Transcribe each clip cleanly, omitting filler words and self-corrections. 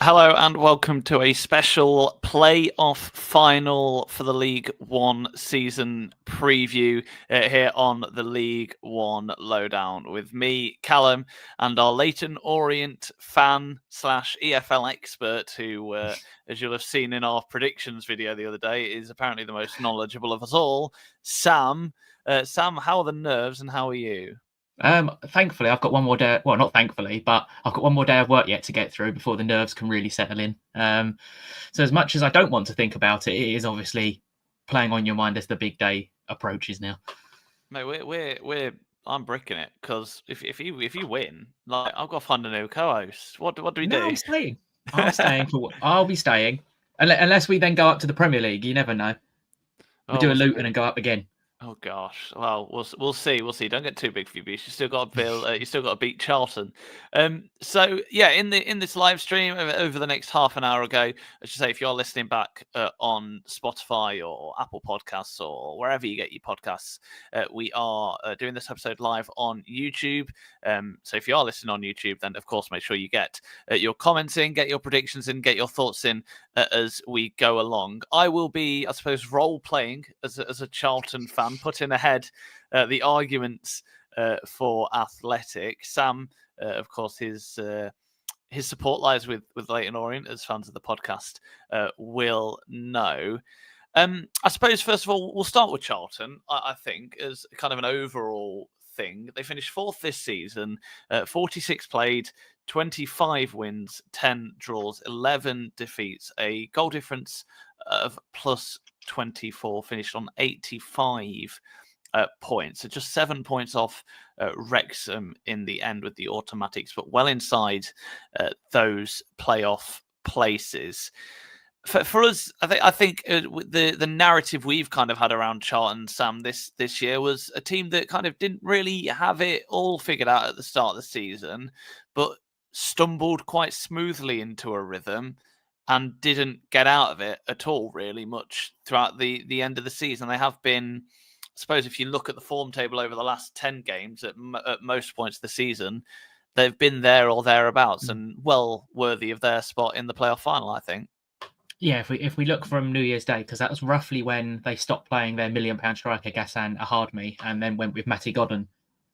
Hello and welcome to a special playoff final for the League One season preview here on the League One Lowdown with me, Callum, and our Leyton Orient fan / EFL expert who, as you'll have seen in our predictions video the other day, is apparently the most knowledgeable of us all, Sam. Sam, how are the nerves and how are you? Thankfully, I've got one more day. Well, not thankfully, but I've got one more day of work yet to get through before the nerves can really settle in. So as much as I don't want to think about it, it is obviously playing on your mind as the big day approaches now. Mate, I'm bricking it because if you win, like I've got to find a new co-host. What do we No, do? I'm staying. I'll be staying unless we then go up to the Premier League. You never know. We Oh, do a we'll see. Luton and go up again. Oh gosh. Well, we'll see. We'll see. Don't get too big for your beast. You still got to build. You still got to beat Charlton. So yeah, in this live stream over the next half an hour ago, I should say, if you're listening back on Spotify or Apple Podcasts or wherever you get your podcasts, we are doing this episode live on YouTube. So if you are listening on YouTube, then of course make sure you get your comments in, get your predictions in, get your thoughts in as we go along. I will be, I suppose, role playing as a Charlton fan, putting ahead the arguments for Athletic. Sam, of course, his support lies with Leyton Orient, as fans of the podcast will know. I suppose, first of all, we'll start with Charlton, I think, as kind of an overall thing. They finished fourth this season, 46 played, 25 wins, 10 draws, 11 defeats, a goal difference of plus 24, finished on 85 points. So just 7 points off Wrexham in the end with the automatics, but well inside those playoff places. For us, I think the narrative we've kind of had around Charlton, Sam, this year was a team that kind of didn't really have it all figured out at the start of the season, but stumbled quite smoothly into a rhythm and didn't get out of it at all, really much throughout the end of the season. They have been, I suppose, if you look at the form table over the last 10 games at most points of the season, they've been there or thereabouts and well worthy of their spot in the playoff final, I think. Yeah, if we look from New Year's Day, because that was roughly when they stopped playing their £1 million striker Ghassan Ahadmi and then went with Matty Godden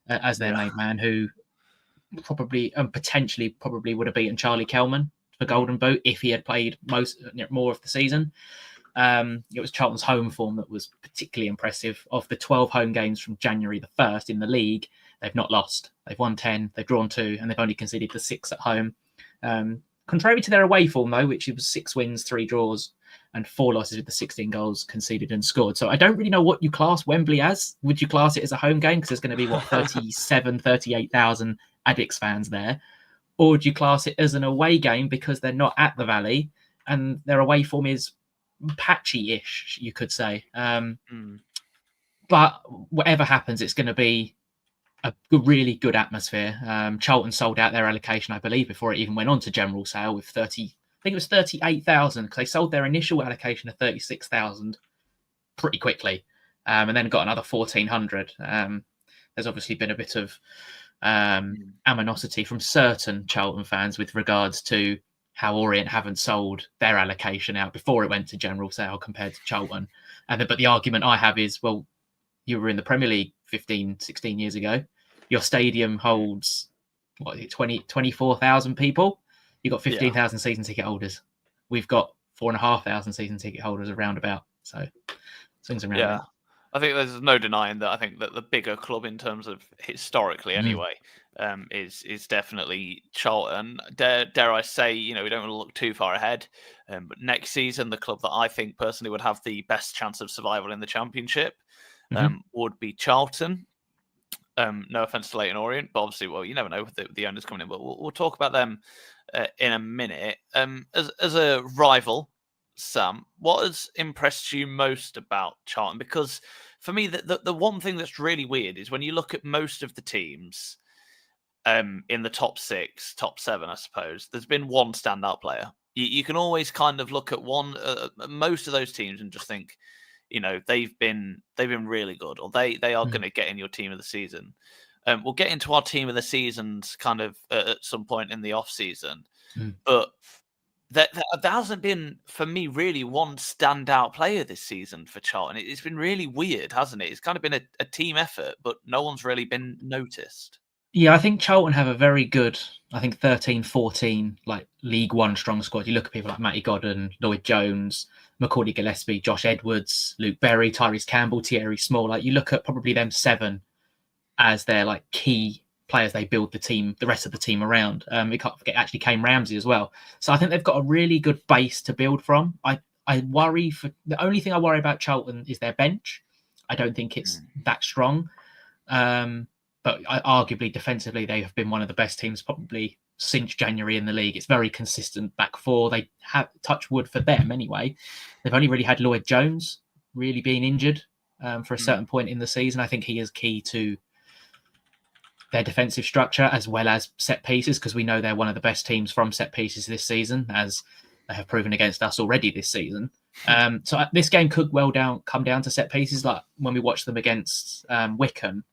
as their main man, who probably potentially would have beaten Charlie Kelman for Golden Boot if he had played more of the season. It was Charlton's home form that was particularly impressive. Of the 12 home games from January the 1st in the league, they've not lost. They've won 10, they've drawn 2, and they've only conceded the 6 at home. Contrary to their away form, though, which was 6 wins, 3 draws, and 4 losses with the 16 goals conceded and scored. So I don't really know what you class Wembley as. Would you class it as a home game? Because there's going to be, 38,000 Addicks fans there. Or would you class it as an away game because they're not at the Valley and their away form is patchy-ish, you could say. But whatever happens, it's going to be a really good atmosphere. Charlton sold out their allocation, I believe, before it even went on to general sale with 38,000, because they sold their initial allocation of 36,000 pretty quickly, and then got another 1,400. There's obviously been a bit of animosity from certain Charlton fans with regards to how Orient haven't sold their allocation out before it went to general sale compared to Charlton. But the argument I have is, well, you were in the Premier League 15, 16 years ago. Your stadium holds, 24,000 people. You've got 15,000 season ticket holders. We've got 4,500 season ticket holders around about. So swings around. Yeah. I think there's no denying that. I think that the bigger club, in terms of historically anyway, is definitely Charlton. Dare I say, we don't want to look too far ahead, but next season, the club that I think personally would have the best chance of survival in the Championship would be Charlton. No offense to Leyton Orient, but obviously, well, you never know with the owners coming in. But we'll talk about them in a minute. As a rival, Sam, what has impressed you most about Charlton? Because for me, the one thing that's really weird is when you look at most of the teams in the top 6, top 7, I suppose, there's been one standout player. You can always kind of look at most of those teams and just think, they've been really good, or they are going to get in your team of the season. We'll get into our team of the seasons kind of at some point in the off season, but There hasn't been, for me, really one standout player this season for Charlton. It's been really weird, hasn't it? It's kind of been a team effort, but no one's really been noticed. Yeah, I think Charlton have a very good, I think 13, 14, like League One strong squad. You look at people like Matty Godden, Lloyd Jones, Macaulay Gillespie, Josh Edwards, Luke Berry, Tyrese Campbell, Thierry Small. Like you look at probably them 7 as their like key players they build the rest of the team around. We can't forget actually Kane Ramsey as well. So I think they've got a really good base to build from. I worry for the only thing I worry about Charlton is their bench. I don't think it's that strong. But arguably defensively, they have been one of the best teams probably since January in the league. It's very consistent back four. They have, touch wood for them anyway. They've only really had Lloyd Jones really being injured for a certain point in the season. I think he is key to their defensive structure as well as set pieces, because we know they're one of the best teams from set pieces this season, as they have proven against us already this season. So this game could come down to set pieces. Like when we watched them against Wickham,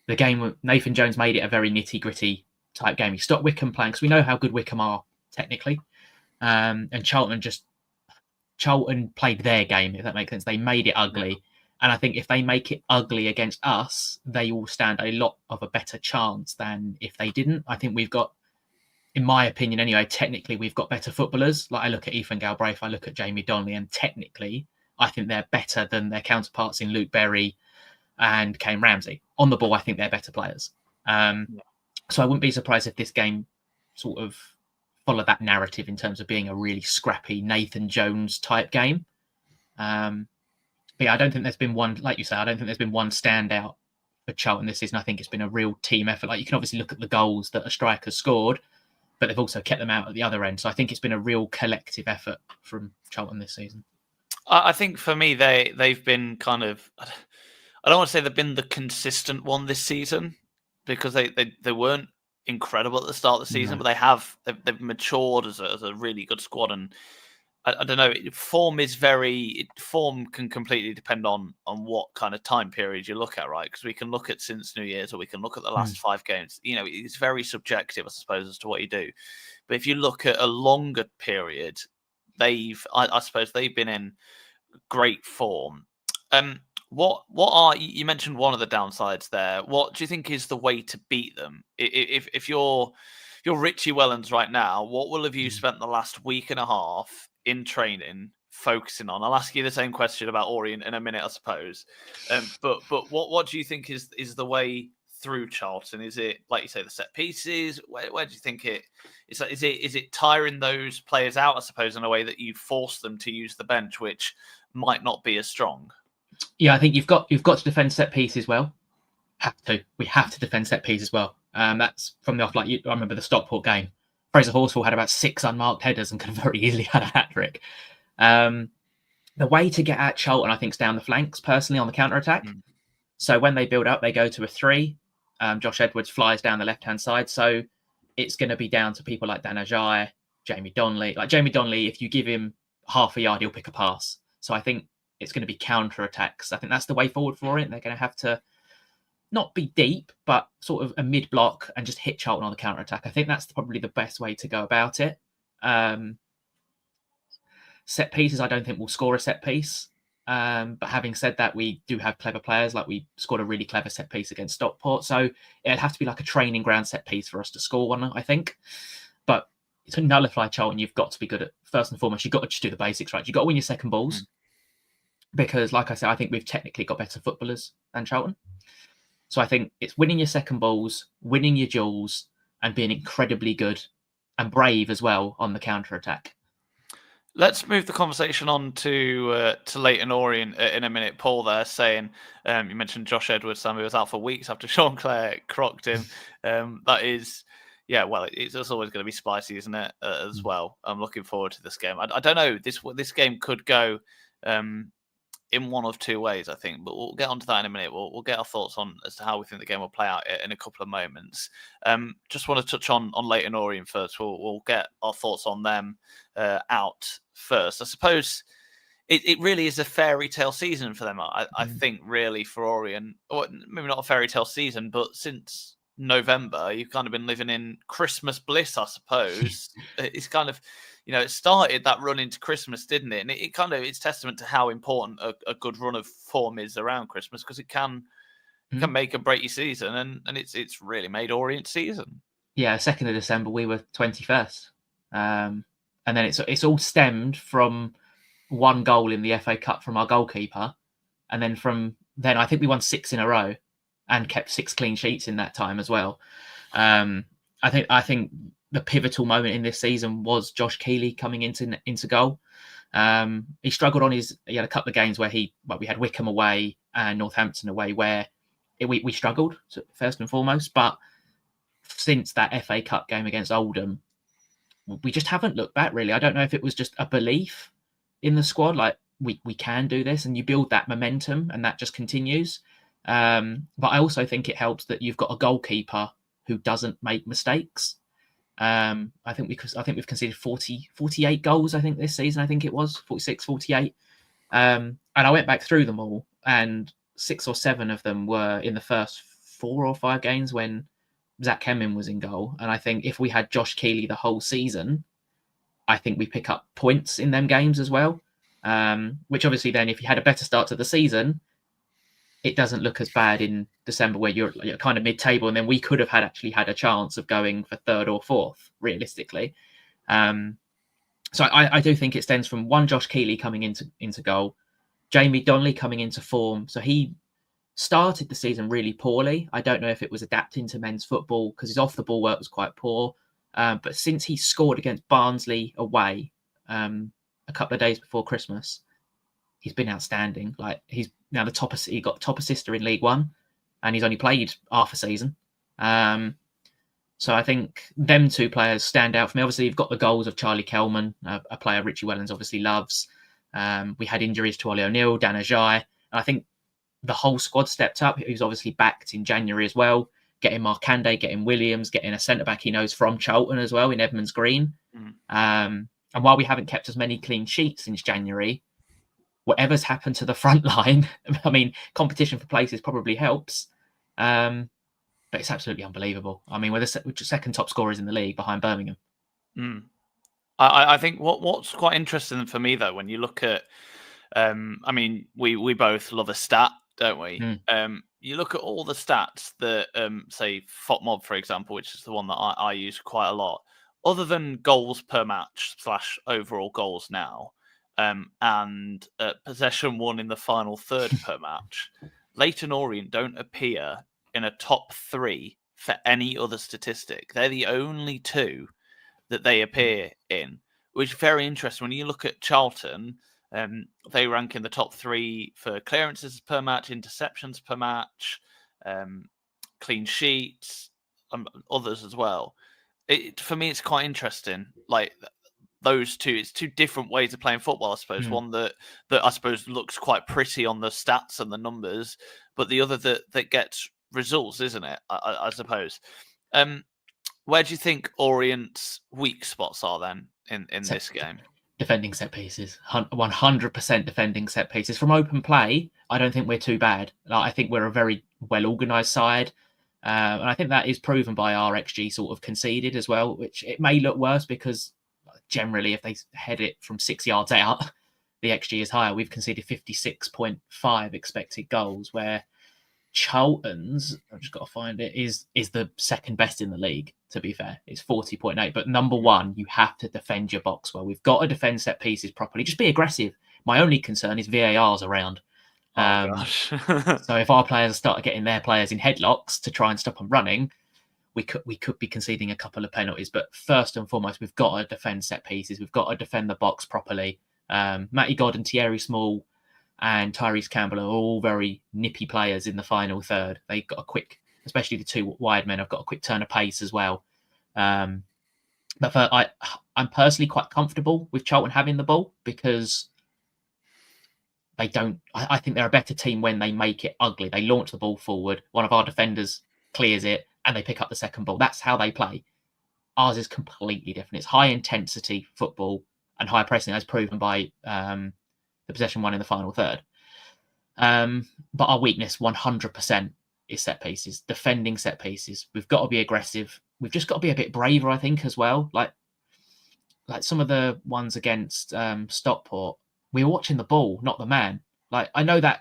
the game Nathan Jones made it a very nitty gritty type game. He stopped Wickham playing because we know how good Wickham are technically, and Charlton played their game, if that makes sense. They made it ugly. And I think if they make it ugly against us, they will stand a lot of a better chance than if they didn't. I think we've got, in my opinion anyway, technically we've got better footballers. Like I look at Ethan Galbraith, I look at Jamie Donnelly, and technically I think they're better than their counterparts in Luke Berry and Kane Ramsey. On the ball, I think they're better players. So I wouldn't be surprised if this game sort of followed that narrative in terms of being a really scrappy Nathan Jones type game. But yeah, I don't think there's been one, like you say, I don't think there's been one standout for Charlton this season. I think it's been a real team effort. Like you can obviously look at the goals that a striker's scored, but they've also kept them out at the other end. So I think it's been a real collective effort from Charlton this season. I think for me, they've been kind of, I don't want to say they've been the consistent one this season, because they weren't incredible at the start of the season, but they've matured as a really good squad. And I don't know, form can completely depend on what kind of time period you look at, right? Because we can look at since New Year's, or we can look at the last 5 games. You know, it's very subjective, I suppose, as to what you do. But if you look at a longer period, I suppose they've been in great form. You mentioned one of the downsides there. What do you think is the way to beat them? If you're Richie Wellens right now, what will have you spent the last week and a half in training focusing on? I'll ask you the same question about Orient in a minute, I suppose. But what do you think is the way through Charlton? Is it, like you say, the set pieces? Where do you think it is? Is it tiring those players out, I suppose, in a way that you force them to use the bench, which might not be as strong? Yeah, I think you've got to defend set pieces well. We have to defend set pieces well. That's from the off. Like I remember the Stockport game. Fraser Horsfall had about 6 unmarked headers and could have very easily had a hat trick. The way to get at Charlton, I think, is down the flanks. Personally, on the counter attack. So when they build up, they go to a 3. Josh Edwards flies down the left hand side. So it's going to be down to people like Dan Ajay, Jamie Donnelly. Like Jamie Donnelly, if you give him half a yard, he'll pick a pass. So I think it's going to be counter attacks. I think that's the way forward for it. They're going to have to not be deep, but sort of a mid block and just hit Charlton on the counter attack. I think that's probably the best way to go about it. Set pieces, I don't think we'll score a set piece. But having said that, we do have clever players. Like we scored a really clever set piece against Stockport. So it'd have to be like a training ground set piece for us to score one, I think. But to nullify Charlton, you've got to be good at, first and foremost, you've got to just do the basics, right? You've got to win your second balls. Because, like I said, I think we've technically got better footballers than Charlton. So I think it's winning your second balls, winning your duels, and being incredibly good and brave as well on the counter-attack. Let's move the conversation on to Leyton Orient in a minute. Paul there saying, you mentioned Josh Edwards, who was out for weeks after Sean Clare crocked him. That is, yeah, well, it's always going to be spicy, isn't it, as well? I'm looking forward to this game. I don't know, this game could go in one of 2 ways, I think, but we'll get onto that in a minute. We'll get our thoughts on as to how we think the game will play out in a couple of moments. Just want to touch on Leyton Orient first. We'll get our thoughts on them out first. I suppose it really is a fairy tale season for them. I think really for Orient, or maybe not a fairy tale season, but since November, you've kind of been living in Christmas bliss, I suppose. It's kind of, it started that run into Christmas, didn't it? And it kind of, it's testament to how important a good run of form is around Christmas, because it can make and break your season, and it's really made Orient season. Yeah, 2nd of December we were 21st, and then it's all stemmed from one goal in the FA Cup from our goalkeeper, and then from then I think we won 6 in a row and kept 6 clean sheets in that time as well. I think the pivotal moment in this season was Josh Keeley coming into goal. He struggled he had a couple of games where we had Wickham away and Northampton away where we struggled first and foremost, but since that FA Cup game against Oldham, we just haven't looked back really. I don't know if it was just a belief in the squad, like we can do this, and you build that momentum and that just continues. But I also think it helps that you've got a goalkeeper who doesn't make mistakes. I think we've conceded 48 goals, I think, this season. I think it was 46, 48. And I went back through them all, and 6 or 7 of them were in the first 4 or 5 games when Zach Hemming was in goal. And I think if we had Josh Keeley the whole season, I think we pick up points in them games as well. Which obviously then, if you had a better start to the season, it doesn't look as bad in December where you're kind of mid-table, and then we could have actually had a chance of going for 3rd or 4th, realistically. So I do think it stems from one, Josh Keeley coming into goal, Jamie Donnelly coming into form. So he started the season really poorly. I don't know if it was adapting to men's football because his off-the-ball work was quite poor. But since he scored against Barnsley away a couple of days before Christmas, he's been outstanding. Like, he's now he got top assister in League One, and he's only played half a season. So I think them 2 players stand out for me. Obviously, you've got the goals of Charlie Kelman, a player Richie Wellens obviously loves. We had injuries to Ollie O'Neill, Dan Ajay, and I think the whole squad stepped up. He was obviously backed in January as well. Getting Markande, getting Williams, getting a centre-back he knows from Charlton as well in Edmonds Green. And while we haven't kept as many clean sheets since January, whatever's happened to the front line, I mean, competition for places probably helps. But it's absolutely unbelievable. I mean, we're the second top scorers in the league behind Birmingham. I think what's quite interesting for me, though, when you look at, I mean, we both love a stat, don't we? You look at all the stats that, say, FOTMob, for example, which is the one that I use quite a lot, other than goals per match / overall goals now, and possession won in the final third per match, Leyton Orient don't appear in a top 3 for any other statistic. They're the only 2 that they appear in, which is very interesting. When you look at Charlton, they rank in the top 3 for clearances per match, interceptions per match, clean sheets, others as well. For me, it's quite interesting. Like, those 2, it's 2 different ways of playing football, I suppose. One that I suppose looks quite pretty on the stats and the numbers, but the other that gets results, isn't it? I suppose. Where do you think Orient's weak spots are then in this game? Defending set pieces, 100% defending set pieces. From open play, I don't think we're too bad. I think we're a very well-organised side. And I think that is proven by our XG sort of conceded as well, which it may look worse because generally if they head it from 6 yards out, the XG is higher. We've conceded 56.5 expected goals, where Charlton's, I've just got to find it, is the second best in the league, to be fair. It's 40.8. But number 1, you have to defend your box well. We've got to defend set pieces properly. Just be aggressive. My only concern is VAR's around. Gosh. So if our players start getting their players in headlocks to try and stop them running, we could be conceding a couple of penalties. But first and foremost, we've got to defend set pieces. We've got to defend the box properly. Matty Godden, Thierry Small, and Tyrese Campbell are all very nippy players in the final third. They've got a quick, especially the 2 wide men, have got a quick turn of pace as well. But I'm personally quite comfortable with Charlton having the ball because they don't. I think they're a better team when they make it ugly. They launch the ball forward, one of our defenders clears it, and they pick up the second ball. That's how they play. Ours is completely different. It's high intensity football and high pressing, as proven by the possession won in the final third. But our weakness 100% is set pieces, defending set pieces. We've got to be aggressive. We've just got to be a bit braver, I think, as well. Like some of the ones against Stockport, we were watching the ball, not the man. Like, I know that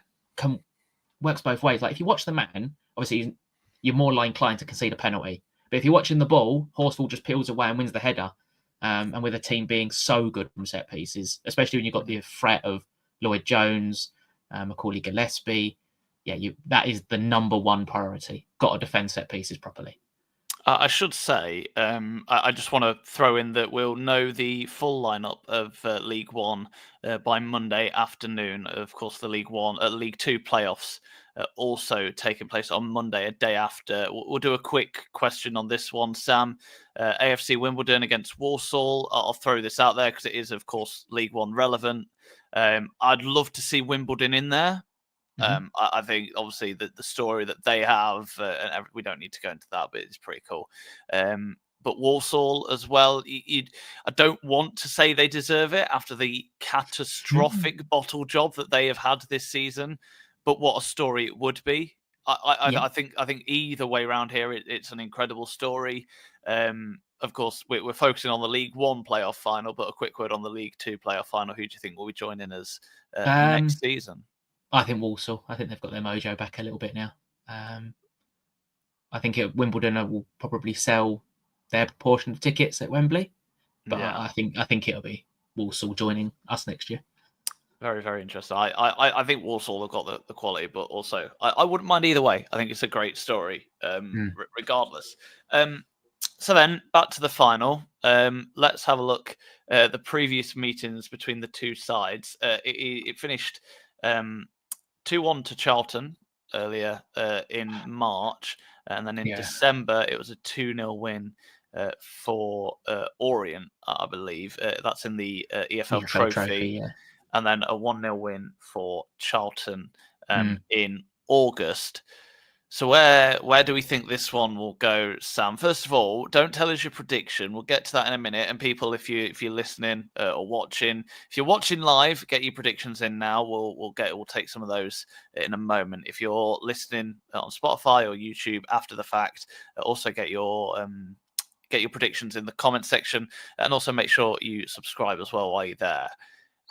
works both ways. Like, if you watch the man, obviously you're more inclined to concede a penalty. But if you're watching the ball, Horsfall just peels away and wins the header. And with a team being so good from set pieces, especially when you've got the threat of Lloyd Jones, Macaulay Gillespie, that is the number one priority. Got to defend set pieces properly. I should say, I just want to throw in that we'll know the full lineup of League One by Monday afternoon. Of course, the League Two playoffs also taking place on Monday, a day after. We'll do a quick question on this one, Sam. AFC Wimbledon against Walsall. I'll throw this out there because it is, of course, League One relevant. I'd love to see Wimbledon in there. I think, obviously, the story that they have, and we don't need to go into that, but it's pretty cool. But Walsall as well, I don't want to say they deserve it after the catastrophic bottle job that they have had this season, but what a story it would be. I think either way around here, it's an incredible story. Of course, we're focusing on the League One playoff final, but a quick word on the League Two playoff final. Who do you think will be joining us next season? I think Walsall. I think they've got their mojo back a little bit now. I think Wimbledon will probably sell their proportion of tickets at Wembley, but I think it'll be Walsall joining us next year. Very, very interesting. I think Walsall have got the quality, but also I wouldn't mind either way. I think it's a great story, regardless. So then back to the final. Let's have a look at the previous meetings between the two sides. It finished 2-1 to Charlton earlier in March, and then in December it was a 2-0 win for Orient, I believe. That's in the EFL Trophy. And then a 1-0 win for Charlton in August. So where do we think this one will go, Sam? First of all, don't tell us your prediction. We'll get to that in a minute. And people, if you're listening or watching, if you're watching live, get your predictions in now. We'll take some of those in a moment. If you're listening on Spotify or YouTube after the fact, also get your predictions in the comment section, and also make sure you subscribe as well while you're there.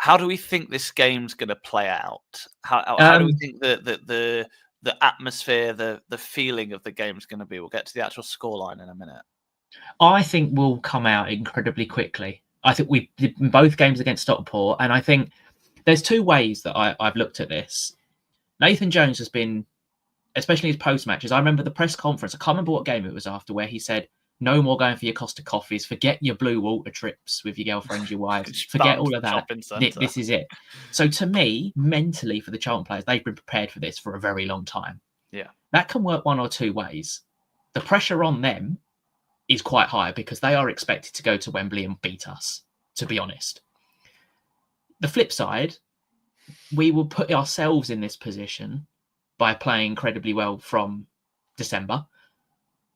How do we think this game's going to play out? How do we think the atmosphere, the feeling of the game is going to be? We'll get to the actual scoreline in a minute. I think we'll come out incredibly quickly. I think we did both games against Stockport, and I think there's two ways that I've looked at this. Nathan Jones has been, especially his post matches. I remember the press conference. I can't remember what game it was after, where he said, "No more going for your Costa coffees. Forget your blue water trips with your girlfriends, your wives. Forget all of that. This is it." So to me, mentally, for the Charlton players, they've been prepared for this for a very long time. Yeah, that can work one or two ways. The pressure on them is quite high because they are expected to go to Wembley and beat us, to be honest. The flip side, we will put ourselves in this position by playing incredibly well from December.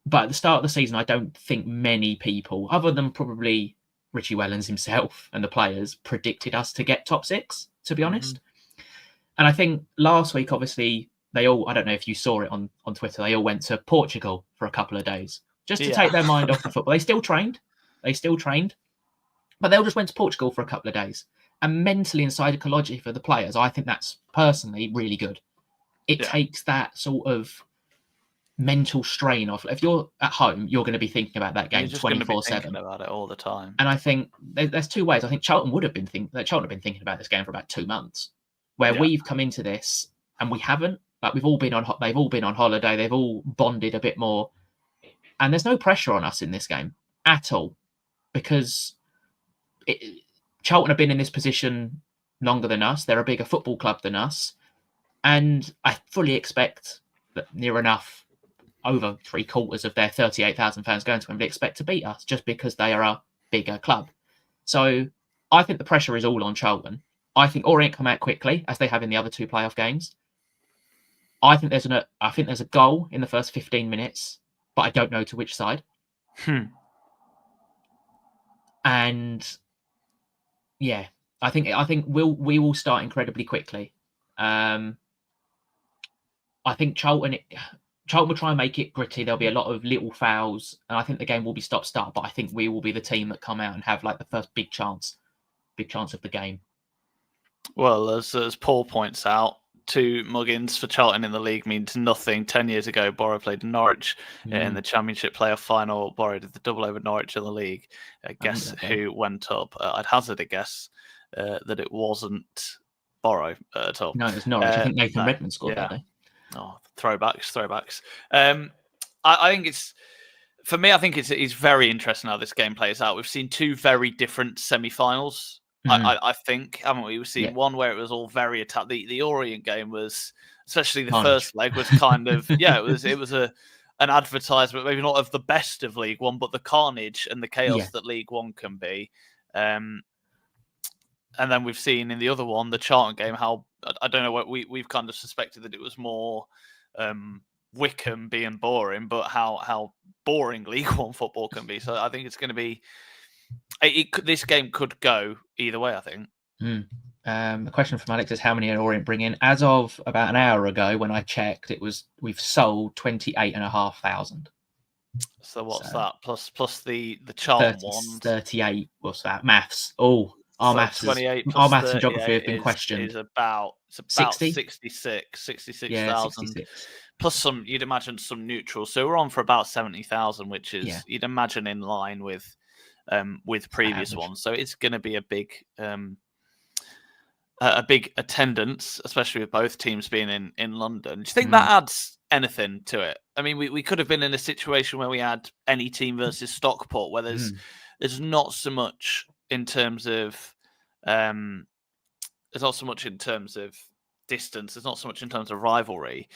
But at the start of the season, I don't think many people, other than probably Richie Wellens himself and the players, predicted us to get top six, to be honest. And I think last week, obviously, they all, I don't know if you saw it on Twitter, they all went to Portugal for a couple of days just to take their mind off the football. They still trained, but they all just went to Portugal for a couple of days. And mentally and psychologically for the players, I think that's personally really good. It takes that sort of mental strain off. If you're at home, you're going to be thinking about that game 24/7 about it all the time. And I think there's two ways. I think Charlton have been thinking about this game for about 2 months, where we've come into this and we haven't. Like, they've all been on holiday. They've all bonded a bit more, and there's no pressure on us in this game at all, because Charlton have been in this position longer than us. They're a bigger football club than us, and I fully expect that near enough over 3/4 of their 38,000 fans going to Wembley expect to beat us, just because they are a bigger club. So I think the pressure is all on Charlton. I think Orient come out quickly, as they have in the other two playoff games. I think there's a goal in the first 15 minutes, but I don't know to which side. And yeah, I think we will start incredibly quickly. I think Charlton Charlton will try and make it gritty. There'll be a lot of little fouls, and I think the game will be stop-start. But I think we will be the team that come out and have like the first big chance of the game. Well, as Paul points out, 2 muggins for Charlton in the league means nothing. 10 years ago, Borough played Norwich in the Championship playoff final. Borough did the double over Norwich in the league. Guess who went up? I'd hazard a guess that it wasn't Borough at all. No, it was Norwich. I think Nathan Redmond scored that day. Oh, throwbacks. I think it's, for me, I think it's very interesting how this game plays out. We've seen 2 very different semi-finals. I think, haven't we? We've seen one where it was all very attacked. The Orient game was, especially the first leg, was kind of it was an advertisement, maybe not of the best of League One, but the carnage and the chaos that League One can be. And then we've seen in the other one, the Charlton game, how I don't know what we've kind of suspected that it was more Wickham being boring, but how boring League One football can be. So I think it's going to be. This game could go either way, I think. A question from Alex is how many Orient bring in? As of about an hour ago, when I checked, we've sold 28,500. So what's that? Plus the Charlton one. 38. What's that? Maths. Oh, our maths and geography have been questioned. It's about 66,000. Plus some, you'd imagine some neutral. So we're on for about 70,000, which is you'd imagine in line with previous ones. So it's going to be a big attendance, especially with both teams being in London. Do you think that adds anything to it? I mean, we could have been in a situation where we had any team versus Stockport, where there's not so much in terms of distance. There's not so much in terms of rivalry.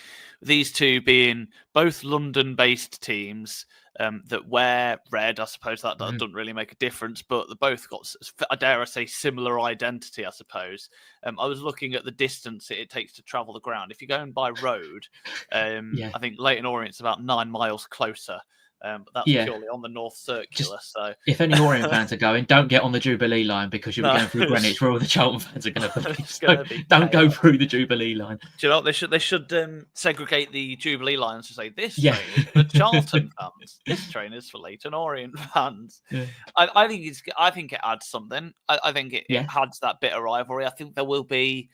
These two being both London-based teams that wear red, I suppose that doesn't really make a difference, but they both got, dare I say, similar identity, I suppose. I was looking at the distance it takes to travel the ground. If you're going by road, I think Leyton Orient's about 9 miles closer. But that's purely on the North Circular. So, if any Orient fans are going, don't get on the Jubilee line because you'll be going through Greenwich, where all the Charlton fans are going to be. So don't go through the Jubilee line. Do you know what? They should segregate the Jubilee lines to say this train is for Charlton fans, this train is for Leyton Orient fans. Yeah. I think it adds something. I think it adds that bit of rivalry. I think there will be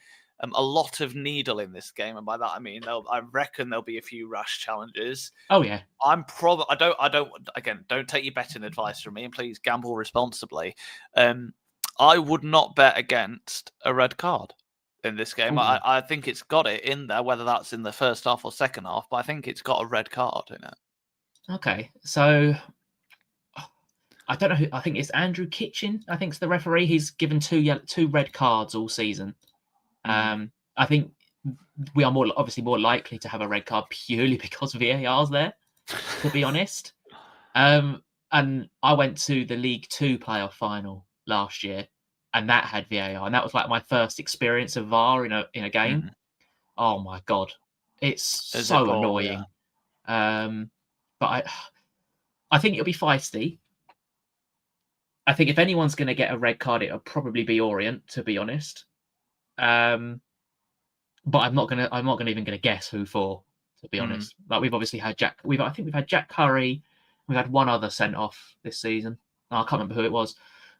a lot of needle in this game, and by that I mean I reckon there'll be a few rash challenges. Oh yeah, don't take your betting advice from me, and please gamble responsibly. I would not bet against a red card in this game. I think it's got it in there, whether that's in the first half or second half, but I think it's got a red card in it. Okay, so I don't know who. I think it's Andrew Kitchen. I think it's the referee. He's given 2 red cards all season. I think we are more likely to have a red card purely because VAR's there, to be honest. And I went to the League 2 playoff final last year, and that had VAR, and that was like my first experience of VAR in a game. Oh my god, it's so annoying. Yeah. But I think it'll be feisty. I think if anyone's going to get a red card, it'll probably be Orient, to be honest. But I'm not even gonna guess who for, to be honest. Like we've obviously had I think we've had Jack Curry. We've had one other sent off this season. I can't remember who it was.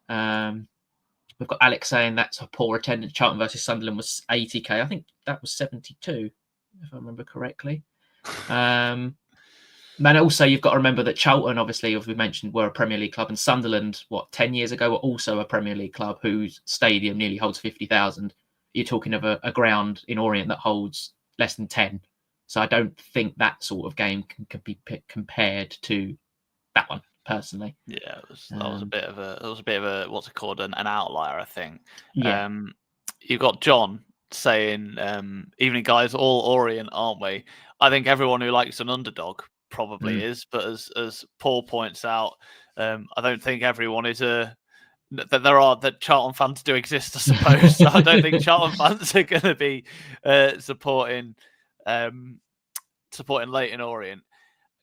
We've got Alex saying that's a poor attendance. Charlton versus Sunderland was 80k. I think that was 72, if I remember correctly. Man, also you've got to remember that Charlton, obviously, as we mentioned, were a Premier League club, and Sunderland, 10 years ago, were also a Premier League club whose stadium nearly holds 50,000. You're talking of a ground in Orient that holds less than 10. So I don't think that sort of game can be compared to that one, personally. Yeah, that was a bit of a what's it called, an outlier, I think. Yeah. You've got John saying, "Evening guys, all Orient, aren't we?" I think everyone who likes an underdog probably is, but as Paul points out, I don't think everyone is that Charlton fans do exist, I suppose. So I don't think Charlton fans are going to be supporting Leyton Orient.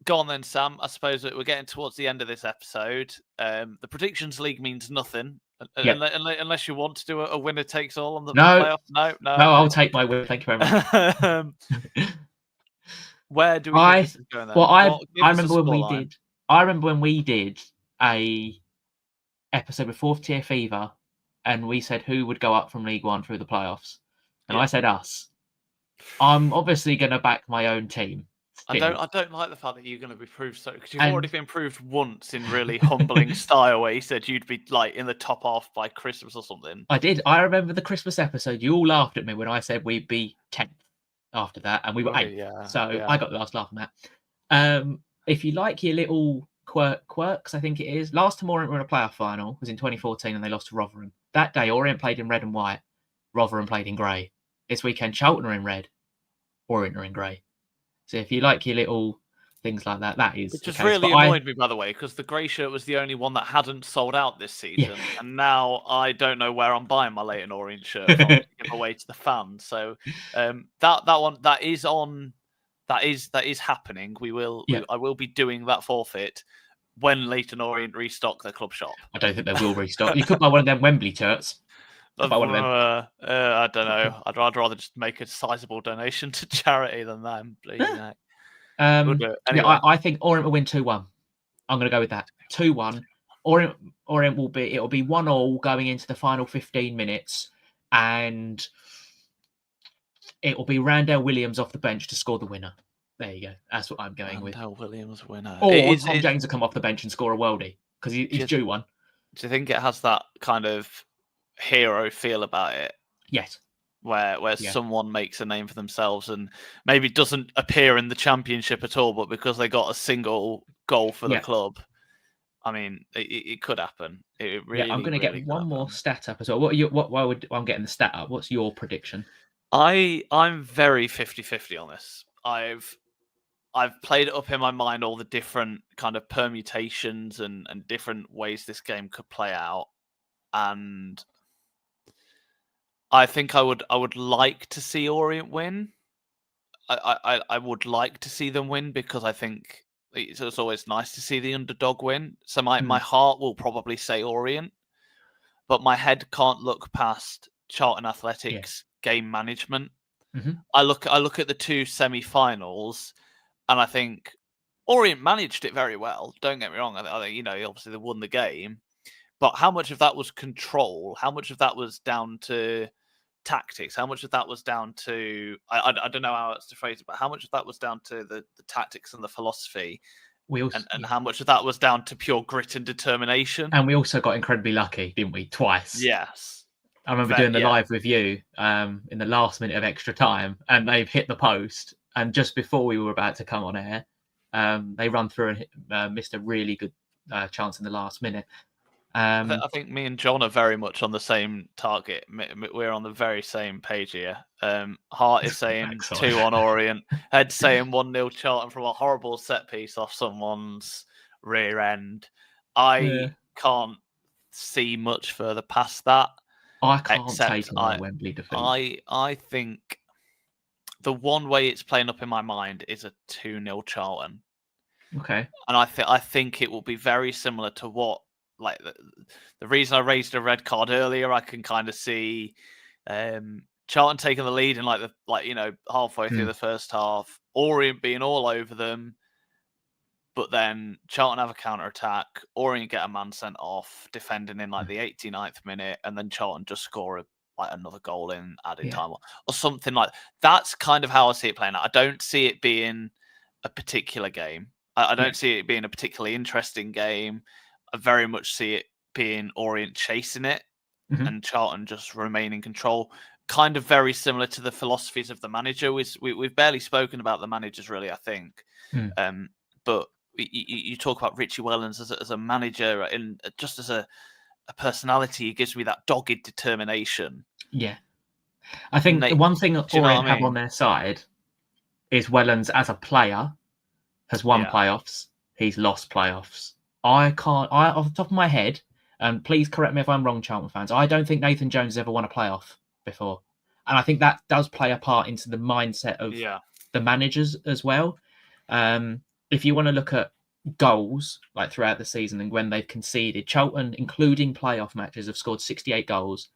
Go on then, Sam. I suppose we're getting towards the end of this episode. The predictions league means nothing unless you want to do a winner takes all on the playoff. No, I'll take my win. Thank you very much. Where do we think this is going then? I remember when we did a episode before Tier Fever, and we said who would go up from League One through the playoffs, and I said us. I'm obviously going to back my own team. Still. I don't like the fact that you're going to be proved so, because you've already been proved once in really humbling style, where you said you'd be like in the top half by Christmas or something. I did. I remember the Christmas episode. You all laughed at me when I said we'd be 10th after that, and we were 8th. Yeah, I got the last laugh on that. If you like your little quirks, I think it is. Last time Orient were in a playoff final was in 2014, and they lost to Rotherham. That day, Orient played in red and white. Rotherham played in grey. This weekend, Charlton are in red. Orient are in grey. So if you like your little things like that, that is. Which just really annoyed me, by the way, because the grey shirt was the only one that hadn't sold out this season, and now I don't know where I'm buying my Leyton Orient shirt from to give away to the fans. So that is happening. I will be doing that forfeit when Leyton Orient restock their club shop. I don't think they will restock. You could buy one of them Wembley shirts. I don't know. I'd rather just make a sizable donation to charity than them, please. Anyway. I think Orient will win 2-1. I'm going to go with that. 2-1. Orient will be 1-1 going into the final 15 minutes, and it will be Randell Williams off the bench to score the winner. There you go. That's what I'm going with. Randell Williams winner. Or Tom James will come off the bench and score a worldie because he's due one. Do you think it has that kind of hero feel about it? Yes. Where someone makes a name for themselves and maybe doesn't appear in the championship at all, but because they got a single goal for the club, I mean, it could happen. It really. I'm going to get one more stat up as well. I'm getting the stat up. What's your prediction? I'm very 50-50 on this. I've played it up in my mind, all the different kind of permutations and different ways this game could play out, and I think I would like to see Orient win. I would like to see them win because I think it's always nice to see the underdog win. So my heart will probably say Orient, but my head can't look past Charlton Athletic's game management. Mm-hmm. I look at the two semi-finals, and I think Orient managed it very well. Don't get me wrong. I think obviously they won the game, but how much of that was control? How much of that was down to tactics? How much of that was down to I don't know how else to phrase it, but how much of that was down to the tactics and the philosophy, and how much of that was down to pure grit and determination? And we also got incredibly lucky, didn't we? Twice. Yes. I remember doing the live with you in the last minute of extra time, and they've hit the post, and just before we were about to come on air, they run through and missed a really good chance in the last minute. I think me and John are very much on the same target. We're on the very same page here. Heart is saying 2-1 Orient. Head saying 1-0 Charlton from a horrible set piece off someone's rear end. I can't see much further past that. I can't take a Wembley defeat. I think the one way it's playing up in my mind is a 2-0 Charlton. Okay. And I think it will be very similar to what. Like the reason I raised a red card earlier, I can kind of see Charlton taking the lead in halfway through the first half, Orient being all over them, but then Charlton have a counter attack, Orient get a man sent off, defending in the 89th minute, and then Charlton just score another goal in added time or something like that. That's kind of how I see it playing out. I don't see it being a particular game. I don't see it being a particularly interesting game. I very much see it being Orient chasing it and Charlton just remain in control. Kind of very similar to the philosophies of the manager. We've barely spoken about the managers, really, I think. But you talk about Richie Wellens as a manager and just as a personality. He gives me that dogged determination. Yeah. I think the one thing that Orient have on their side is Wellens as a player has won playoffs. He's lost playoffs. I off the top of my head, and please correct me if I'm wrong, Charlton fans, I don't think Nathan Jones has ever won a playoff before. And I think that does play a part into the mindset of the managers as well. If you want to look at goals throughout the season and when they've conceded, Charlton, including playoff matches, have scored 68 goals.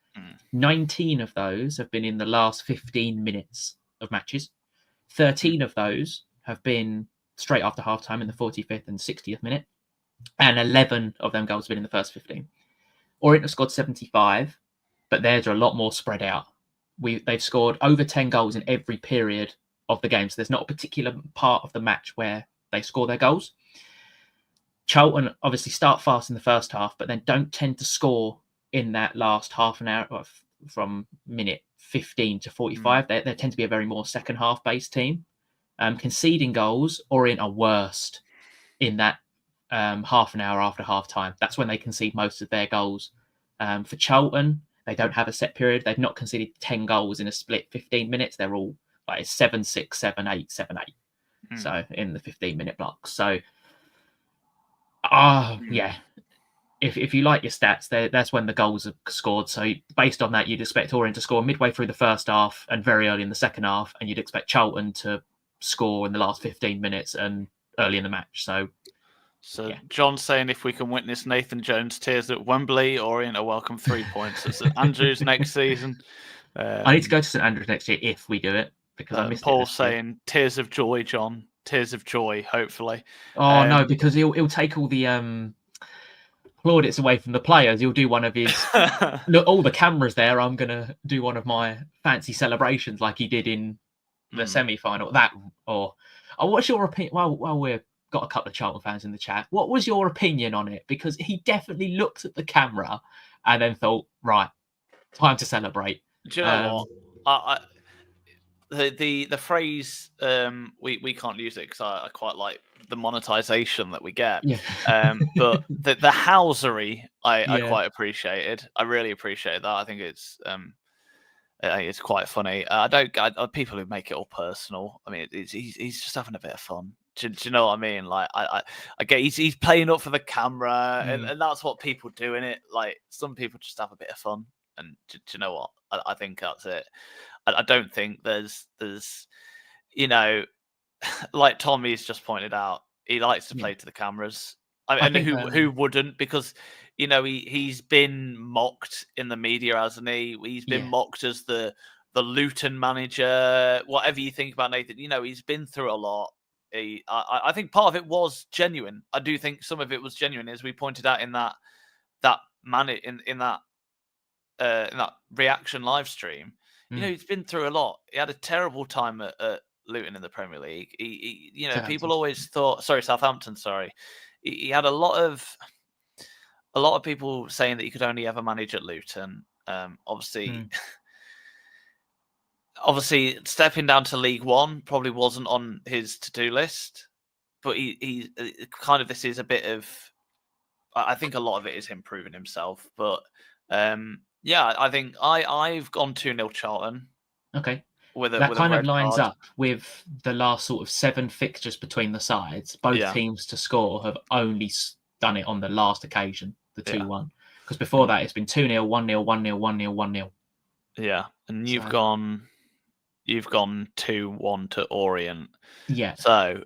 19 of those have been in the last 15 minutes of matches. 13 of those have been straight after half-time in the 45th and 60th minute, and 11 of them goals have been in the first 15. Orient have scored 75, but theirs are a lot more spread out. They've scored over 10 goals in every period of the game, so there's not a particular part of the match where they score their goals. Charlton obviously start fast in the first half, but then don't tend to score in that last half an hour from minute 15 to 45. They tend to be a very more second half based team. Conceding goals, Orient are worst in that half an hour after half time. That's when they concede most of their goals. For Charlton, they don't have a set period. They've not conceded 10 goals in a split 15 minutes. They're all like 7-6, 7-8, 7-8. So in the 15-minute blocks. So, yeah. If you like your stats, that's when the goals are scored. So based on that, you'd expect Orient to score midway through the first half and very early in the second half, and you'd expect Charlton to score in the last 15 minutes and early in the match. So yeah. John's saying if we can witness Nathan Jones tears at Wembley, Orient are welcome 3 points at St Andrews next season. I need to go to St Andrews next year if we do it, because I missed it. Paul's saying tears of joy, John. Tears of joy, hopefully. Oh no, because he'll take all the plaudits away from the players. He'll do one of his look, all the cameras there. I'm gonna do one of my fancy celebrations like he did in the semi-final. What's your opinion? Well, we've got a couple of Charlton fans in the chat. What was your opinion on it? Because he definitely looked at the camera and then thought, right, time to celebrate. Do you know what? The phrase we can't use it because I quite like the monetization that we get. Yeah. But the housery I quite appreciated. I really appreciate that. I think it's quite funny. People who make it all personal. I mean, he's just having a bit of fun. Do you know what I mean? Like I get he's playing up for the camera, and that's what people do in it. Like some people just have a bit of fun, and do you know what? I think that's it. I don't think there's like Tommy's just pointed out, he likes to play to the cameras. I mean, who wouldn't? Because he's been mocked in the media, hasn't he? He's been mocked as the Luton manager. Whatever you think about Nathan, he's been through a lot. I think part of it was genuine. I do think some of it was genuine, as we pointed out in that reaction live stream. He's been through a lot. He had a terrible time at Luton in the Premier League. People always thought, Southampton. He had a lot of people saying that he could only ever manage at Luton. Obviously, stepping down to League One probably wasn't on his to-do list. But he kind of, this is a bit of, I think a lot of it is him proving himself. But I think I've gone 2-0 Charlton. Okay. That kind of lines up with the last sort of 7 fixtures between the sides. Both teams to score have only done it on the last occasion, the 2-1. Because before that, it's been 2-0, 1-0, 1-0, 1-0, 1-0. Yeah, and you've gone 2-1 to Orient. Yeah. So,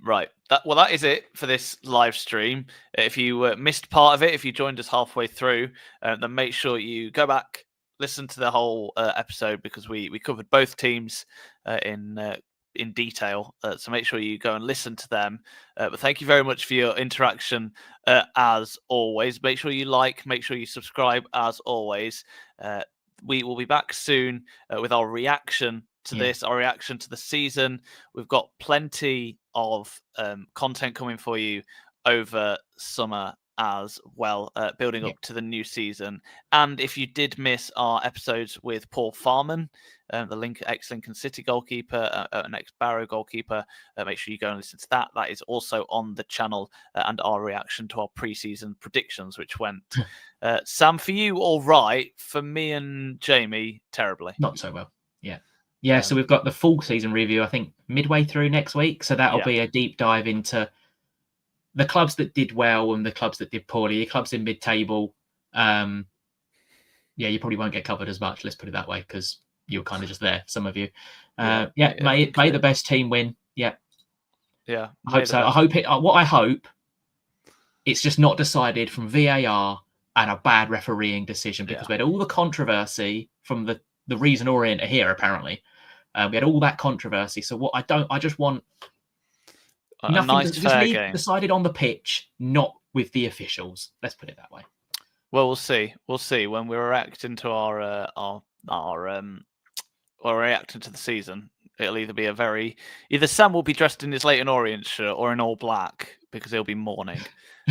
right. That is it for this live stream. If you missed part of it, if you joined us halfway through, then make sure you go back, listen to the whole episode, because we covered both teams in detail. So make sure you go and listen to them. But thank you very much for your interaction as always. Make sure you like, make sure you subscribe as always. We will be back soon with our reaction to this, our reaction to the season. We've got plenty of content coming for you over summer as well, building up to the new season. And if you did miss our episodes with Paul Farman, the ex-Lincoln City goalkeeper, an ex-Barrow goalkeeper, make sure you go and listen to that. That is also on the channel, and our reaction to our pre-season predictions, which went, Sam, for you, all right. For me and Jamie, terribly. Not so well. Yeah, so we've got the full season review, I think, midway through next week. So that'll be a deep dive into the clubs that did well and the clubs that did poorly. The clubs in mid-table, you probably won't get covered as much, let's put it that way, because you're kind of just there, some of you. May the best team win. Yeah. I hope so. I hope it's just not decided from VAR and a bad refereeing decision, because we had all the controversy from the reason Orient are here, apparently. We had all that controversy. So I just want a nice This fair league game. decided on the pitch, not with the officials. Let's put it that way. Well, we'll see. We'll see when we're reacting to our reacting to the season. It'll either Sam will be dressed in his Leyton Orient shirt or in all black because he'll be mourning.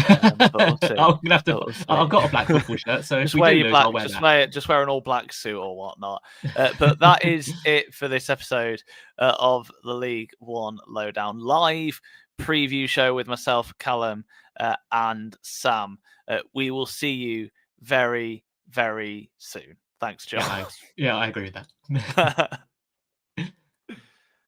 But we'll see. I'm gonna have to. I've got a black football shirt, so if we do lose, I'll wear that. Just wear an all black suit or whatnot. But that is it for this episode of the League One Lowdown live preview show with myself, Callum, and Sam. We will see you very, very soon. Thanks, John. Yeah, I agree with that.